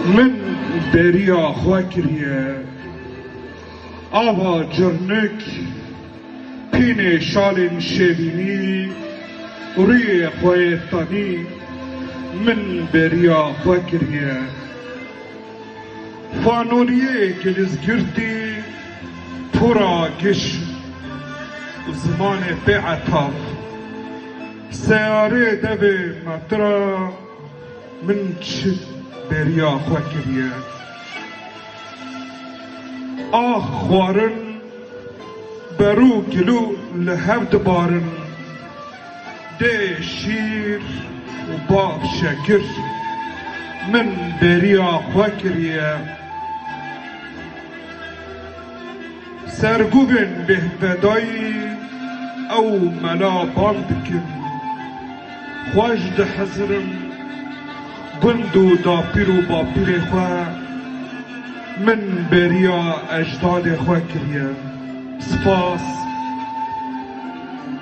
من دریا خوا کریه آوا جرنک پین شال شبینی روی خویتانی من دریا خوا کریه فانوریه گلزگردی پورا گش زمان بعتاف سیاره دوی مطرا من چه دریا خوا کریه آخ خوارن برو گلو لهفد بارن ده شیر و باب شکر من دریا خوا کریه سرگوبن بهودایی او ملا باندکن خواج ده حزرم گندو دا پیر و با پیر خواه من بریا اجداد خواه کریه سپاس